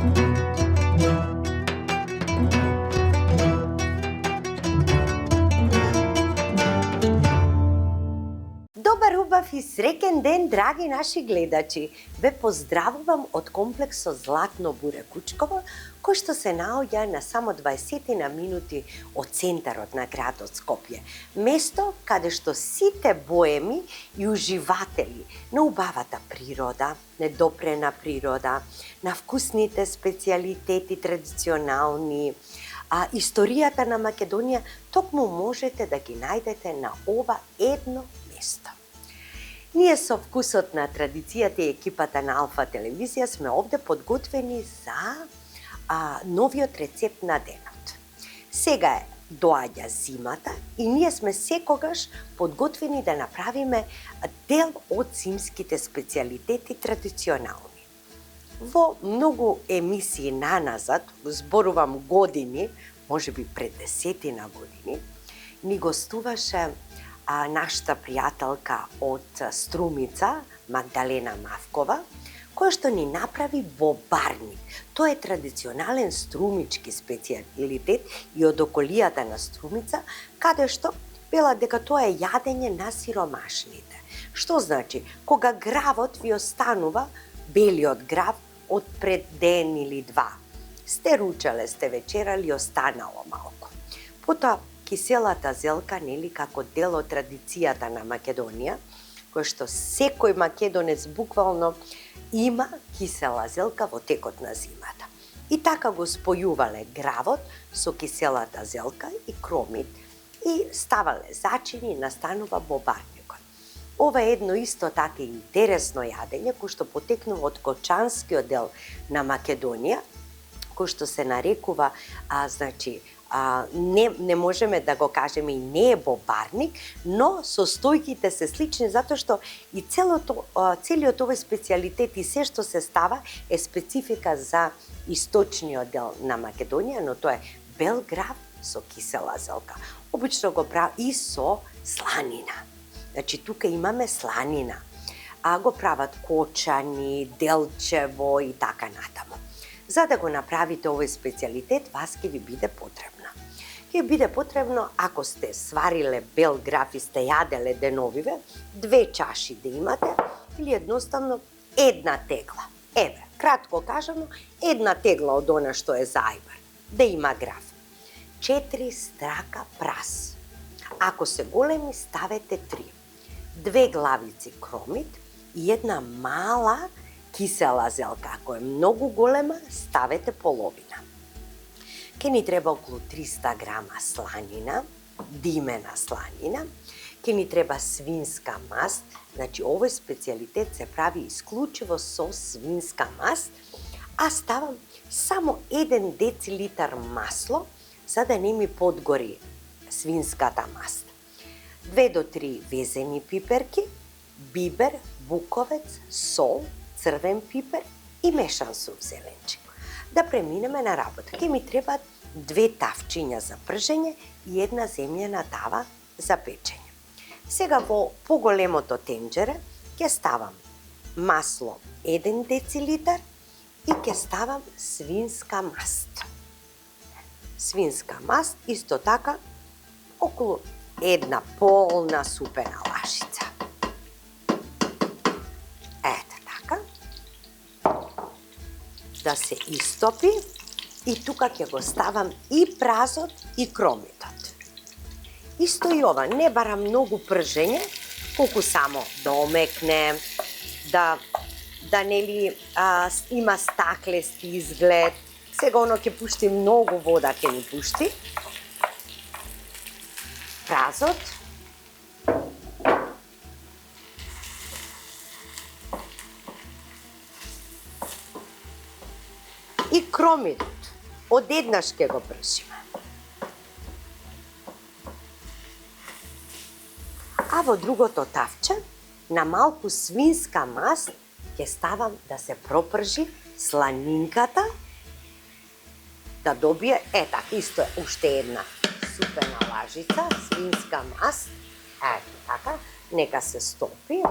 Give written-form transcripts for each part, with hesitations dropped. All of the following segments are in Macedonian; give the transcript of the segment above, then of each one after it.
Добар, убав и среќен ден, драги наши гледачи! Ве поздравувам од комплексот Златно буре Кучково, кој што се наоѓа на само 20 минути од центарот на градот Скопје. Место каде што сите боеми и уживатели на убавата природа, недопрена природа, на вкусните специјалитети традиционални, историјата на Македонија, токму можете да ги најдете на ова едно место. Ние со вкусот на традицијата и екипата на Алфа телевизија сме овде подготвени за новиот рецепт на денот. Сега доаѓа зимата и ние сме секогаш подготвени да направиме дел од зимските специјалитети традиционални. Во многу емисии наназад, зборувам години, можеби пред 10 години, ни гостуваше нашата пријателка од Струмица, Магдалена Мавкова, која што ни направи бобарник. Тоа е традиционален струмички специјалитет и од околијата на Струмица, каде што вела дека тоа е јадење на сиромашните. Што значи? Кога гравот ви останува, белиот грав, од пред ден или два. Сте ручале, сте вечерали, останало малку. Потоа, киселата зелка, нели, како дел од традицијата на Македонија, кој што секој македонец буквално има кисела зелка во текот на зимата. И така го спојувале гравот со киселата зелка и кромит и ставале зачини и настанува бобарникот. Ова е едно исто така интересно јадење кој што потекнува од кочанскиот дел на Македонија, кој што се нарекува, не можеме да го кажеме и не е бобарник, но состојките се слични затоа што и целиот овој специјалитет и се што се става е специфика за источниот дел на Македонија, но тоа е бел грав со кисела зелка. Обично го прави и со сланина. Значи тука имаме сланина. Го прават кочани, делчево и така натаму. За да го направите овој специјалитет, вас ќе ви биде потребно. Ќе биде потребно, ако сте свариле бел граф и сте јаделе деновиве, 2 чаши да имате или едноставно една тегла. Еве, кратко кажано, една тегла од она што е за ајвар, да има граф. 4 страка прас. Ако се големи, ставете 3. 2 главици кромит и една мала кисела зелка. Ако е многу голема, ставете половина. Ке ни треба околу 300 грама сланина, димена сланина. Ке ни треба свинска маст. Значи, овој специјалитет се прави исклучиво со свинска маст, а ставам само 1 децилитар масло, за да не ми подгори свинската маст. 2 до 3 везени пиперки, бибер, буковец, сол, црвен пипер и мешан сув зеленчик. Да преминеме на работа. Ке ми требаат 2 тавчиња за пржење и 1 земјана тава за печење. Сега во поголемото тенџере ќе ставам масло 1 децилитар и ќе ставам свинска маст. Свинска маст исто така околу 1 полна супена лашица. Ете така. Да се истопи и тука ќе го ставам и празот и кромитот. Исто и ова, не бара многу пржење, колку само да омекне, да нели има стаклести изглед. Сега оно ќе пушти многу вода, ќе ни пушти. Празот. И кромитот. Одеднаш ќе го пршиме. А во другото тавче, на малку свинска маст, ќе ставам да се пропржи сланинката, да добие, исто е уште една супена лажица, свинска маст, така, нека се стопи.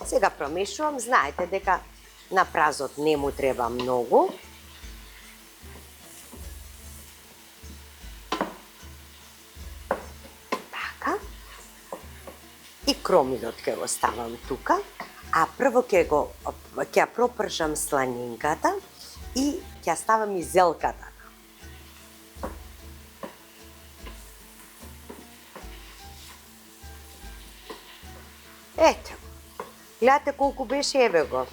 Сега промешувам, знаете дека на празот не му треба многу. Така. И кромилот ќе го ставам тука, а прво ќе ја пропржам сланинката и ќе ставам и зелката. Ете, гледате колку беше, еве го.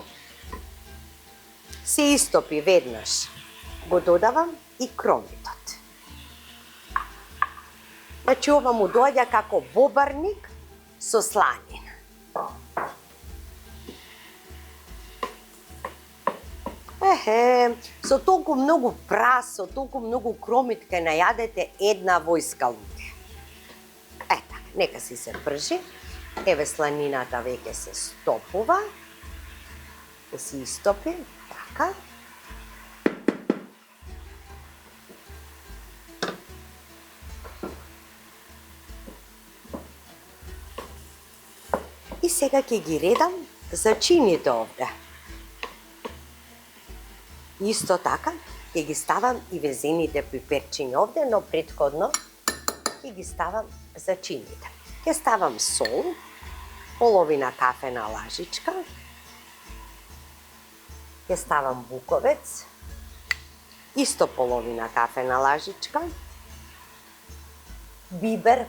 Се истопи веднаш. Го додавам и кромитот. Значи ова му доаѓа како бобарник со сланина. Со толку многу прас, со толку многу кромит ке најадете една војска луѓе. Ета, нека си се пржи. Еве сланината веќе се стопува. Ќе се истопи, така. И сега ќе ги редам зачините овде. Исто така ќе ги ставам и везените пиперчиња овде, но претходно ќе ги ставам зачините. Ќе ставам сол, половина кафена лажичка. Ќе ставам буковец, исто половина кафена лажичка. Бибер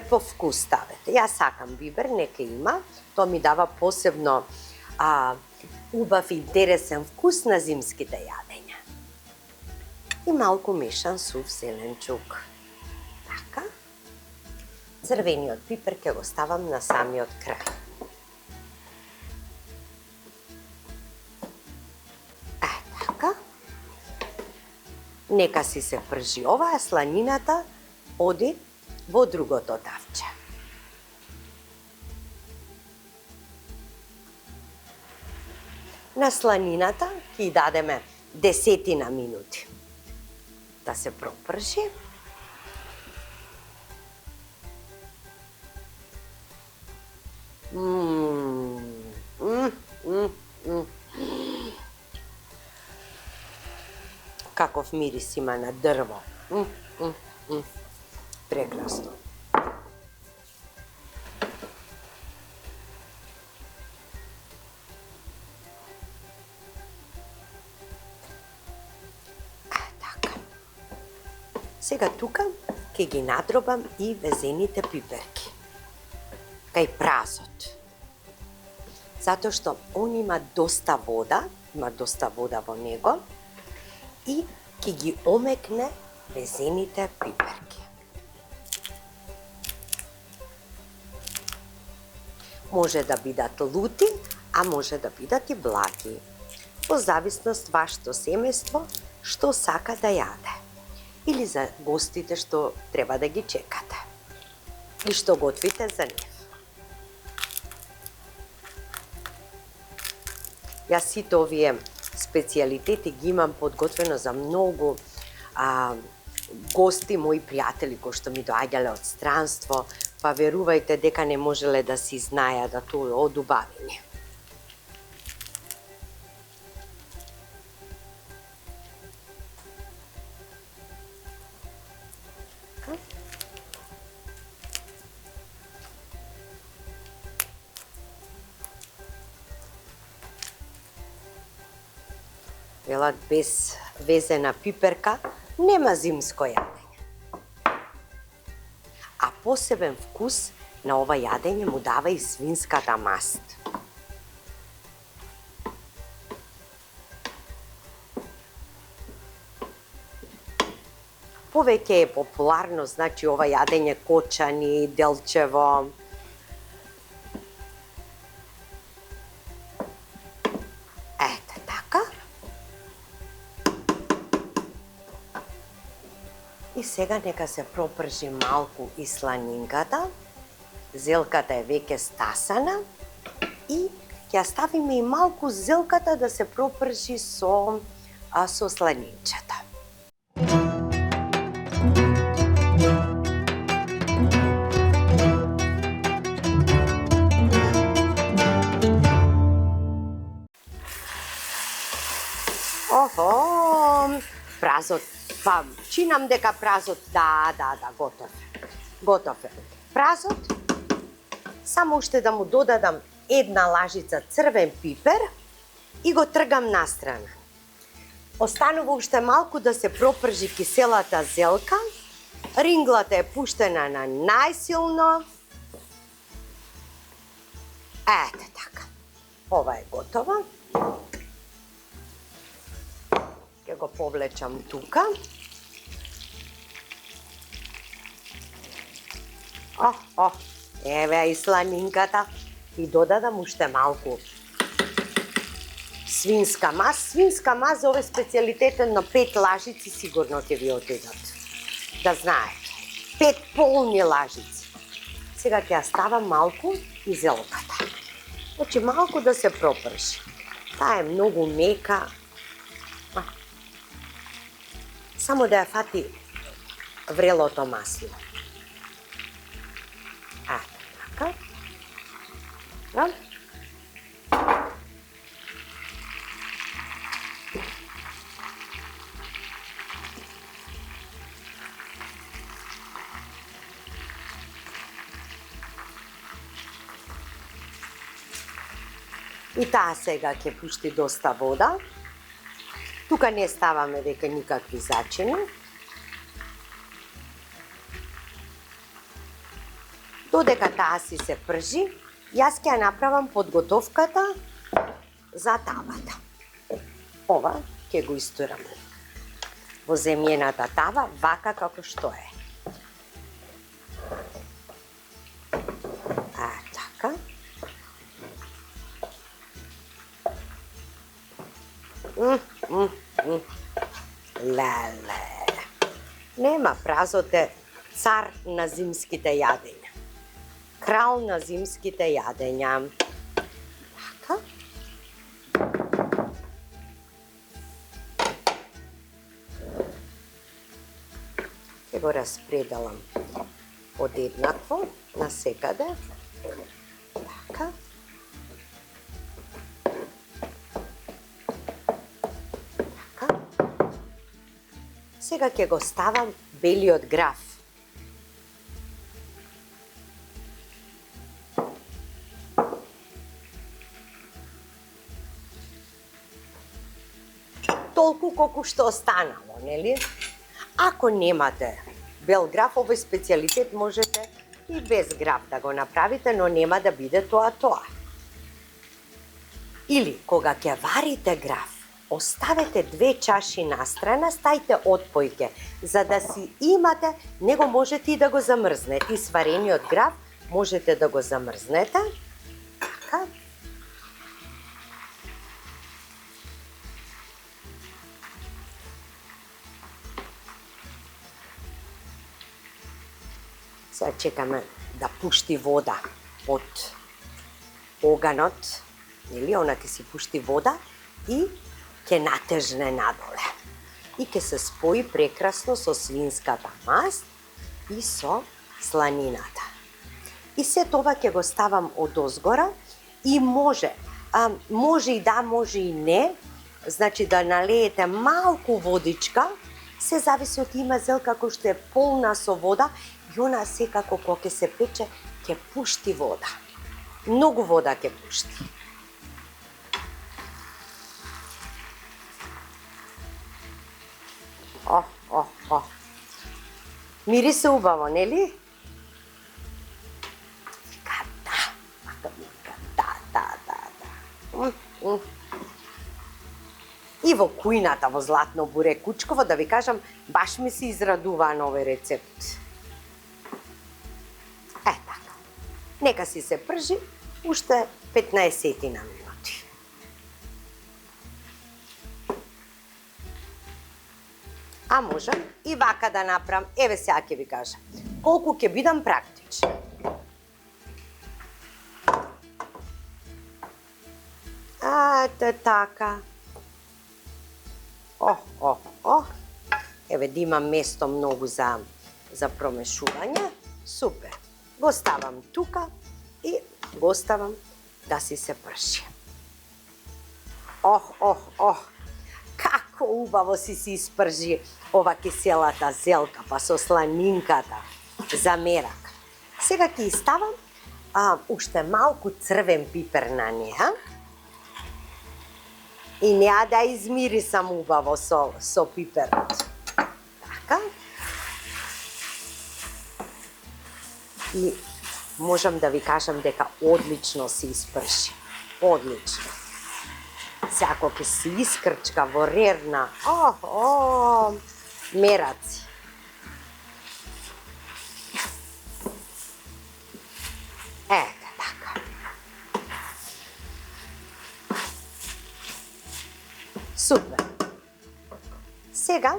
по вкус ставете. Јас сакам бибер, нека има. Тоа ми дава посебно убав интересен вкус на зимските јадења. И малку мешан сув зеленчук. Така. Црвениот пипер ќе го ставам на самиот крај. Така. Нека си се пржи ова, сланината оди во другото тавче. На сланината ќе дадеме 10 минути да се пропржи. Каков мирис има на дрво. Прекрасно. Така. Сега тука ќе ги надробам и везените пиперки. Кај празот. Затоа што он има доста вода во него и ќе ги омекне везените пиперки. Може да бидат лути, а може да бидат и благи. Во зависност вашето семејство што сака да јаде. Или за гостите што треба да ги чекате. И што готвите за нив. Јас сите овие специјалитети ги имам подготвено за многу гости, мои пријатели кои што ми доаѓале од странство, па верувајте дека не можеле да си знаеат да тоа е од убавини. Велат без везена пиперка нема зимско јадење. А посебен вкус на ова јадење му дава и свинската маст. Повеќе е популарно, значи, ова јадење кочани, делчево. Ете така. И сега нека се пропржи малку и сланинката. Зелката е веќе стасана и ќе ставиме и малку зелката да се пропржи со сланинчето. празот, па чинам дека празот, да, готов е. Празот, само уште да му додадам една лажица црвен пипер и го тргам настрана. Останува уште малку да се пропржи киселата зелка, ринглата е пуштена на најсилно. Ете така. Ова е готово. Ќе го повлечам тука. Еве и сланинката. И додадам уште малку свинска мас. Свинска мас за овој специјалитетен на 5 лажици сигурно ќе ви отидат. Да знаете. 5 полни лажици. Сега ќе ја ставам малку и зелката. Значи малку да се пропрши. Таа е многу мека. Само да ја фати врелото масло. Така. И таа сега ќе пушти доста вода. Тука не ставаме веќе никакви зачини. Додека таа си се пржи, јас ќе ја направам подготовката за тавата. Ова ќе го истурам во земјената тава, вака како што е. Така. Леле. Нема, празот е цар на зимските јадења. Крал на зимските јадења. Така. Ќе го распределам одеднакво на секаде. Така. Сега ќе го ставам белиот граф. Толку колку што останало, нели? Ако немате бел граф, овој специјалитет можете и без граф да го направите, но нема да биде тоа. Или, кога ќе варите граф, оставете 2 чаши настрана, стајте отпојке, за да си имате, него можете и да го замрзнете. И сварениот граф можете да го замрзнете. Така. Сега чекаме да пушти вода од оганот, нели, она ќе си пушти вода и ќе натежне надоле. И ќе се спои прекрасно со свинската маст и со сланината. И се тоа ќе го ставам одозгора и може и да, може и не, значи да налеете малку водичка, се зависи од има зелка кој што е полна со вода и она секако кога ќе се пече, ќе пушти вода. Многу вода ќе пушти. Мирисе убаво, нели? И во кујната во Златно буре Кучково, да ви кажам, баш ми се израдува на овој рецепт. Така. Нека си се пржи уште 15 минути. А можам и вака да направам. Еве сега ќе ви кажам. Колку ќе бидам практична. Ете така. Еве да имам место многу за промешување. Супер. Го ставам тука и го ставам да си се прши. Како како убаво си испржи ова киселата зелка, па со сланинката за мерак. Сега ќе ставам уште малку црвен пипер на неа и неа да измирисам убаво со пиперот. Така. И можам да ви кажам дека одлично се испрши. Одлично. Сега кога ќе се искрчка во рерна, мераци. Ете така. Супер. Сега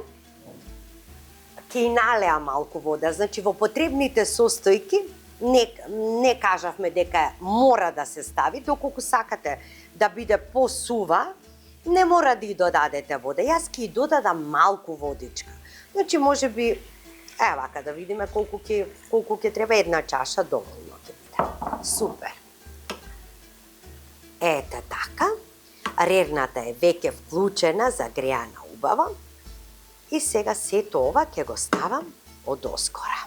ќе налеа малку вода, значи во потребните состојки не кажавме дека мора да се стави, доколку сакате да биде посува, не мора да ја додадете вода. Јас ќе ја додадам малку водичка. Значи можеби вака да видиме колку ќе треба, една чаша доволно ќе биде. Супер. Ете така. Рерната е веќе вклучена, загреана убаво. И сега сето ова ќе го ставам одоскора.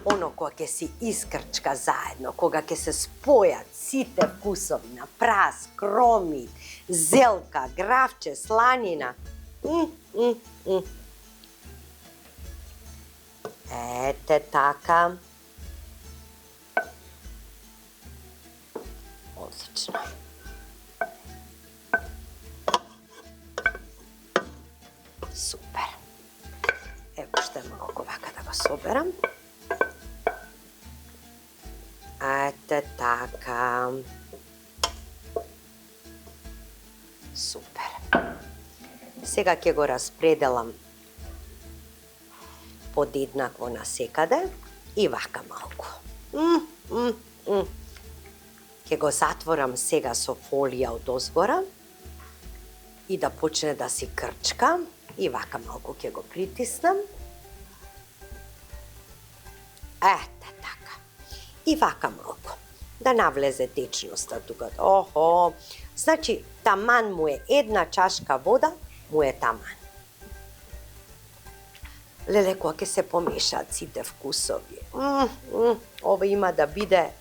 Оно кога ќе се искрчка заедно, кога ќе се спојат сите вкусови на прас, кромит, зелка, гравче, сланина. Ете така. Одлично. Супер. Ево уште малку вака да го соберам. Ете така. Супер. Сега ќе го распределам подеднакво насекаде и вака малку. Ќе го затворам сега со фолија одозгора и да почне да си крчка. И вака малку ќе го притиснам. Ете така. И вака малку. Да навлезе течноста тука. Значи, таман му е една чашка вода, му е таман. Леле, кога ќе се помешаат сите вкусови. Ова има да биде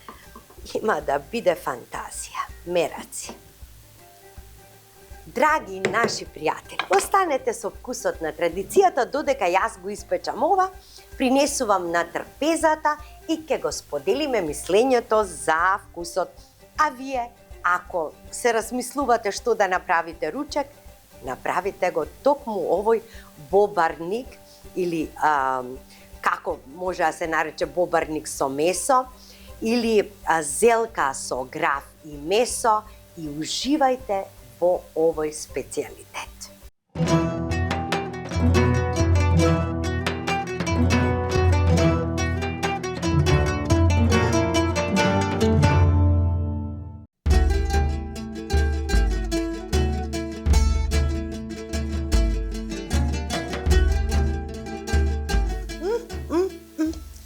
фантазија. Мераци. Драги наши пријатели, останете со вкусот на традицијата додека јас го испечам ова, принесувам на трпезата и ќе го споделиме мислењето за вкусот. А вие, ако се размислувате што да направите ручек, направите го токму овој бобарник или како може да се нарече бобарник со месо или зелка со граф и месо и уживајте во овој специјалитет.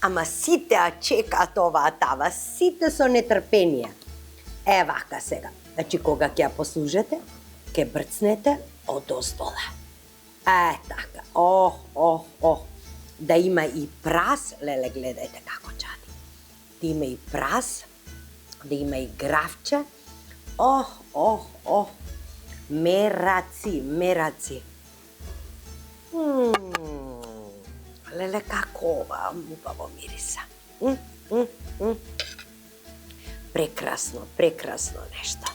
Ама сите ја чекаат оваа тава, сите со нетрпение. Вака сега. Значи, кога ќе ја послужете, ќе брцнете одоздола. Така. Да има и прас, леле, гледајте како чади. Да има и прас, да има и гравче. Мераци. Леле, како ова убаво мириса. Прекрасно нешто.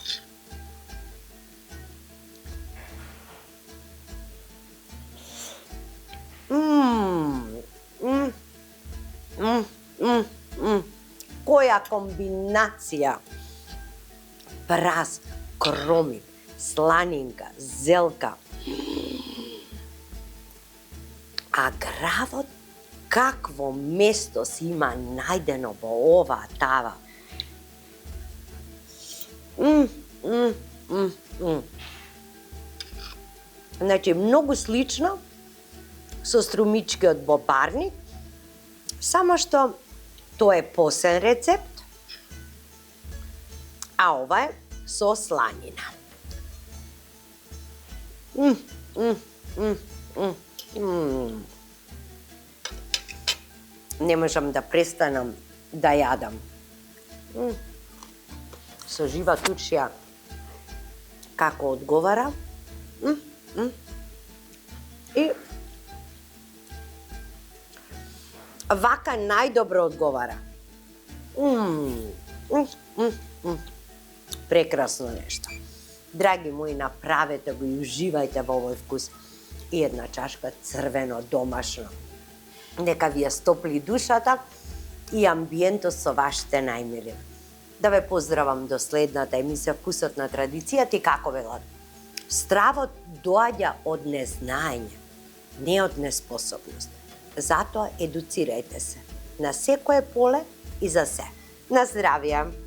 Која комбинација? Прас, кромит, сланинка, зелка. А гравот какво место си има најдено во оваа тава? Значи, многу слично со струмичкиот бобарник, само што тоа е посен рецепт, а ова е со сланина. Не можам да престанам да јадам. Со жива тучја како одговара. И вака најдобро одговара. Прекрасно нешто. Драги мои, направете го и уживајте во овој вкус. И една чашка црвено домашно. Нека ви ја стопли душата и амбиентот со вашите најмили. Да ве поздравам до следната емисија Вкусот на традицијата и како велат. Стравот доаѓа од незнаење, не од неспособност. Затоа едуцирајте се на секое поле и за се. На здравје!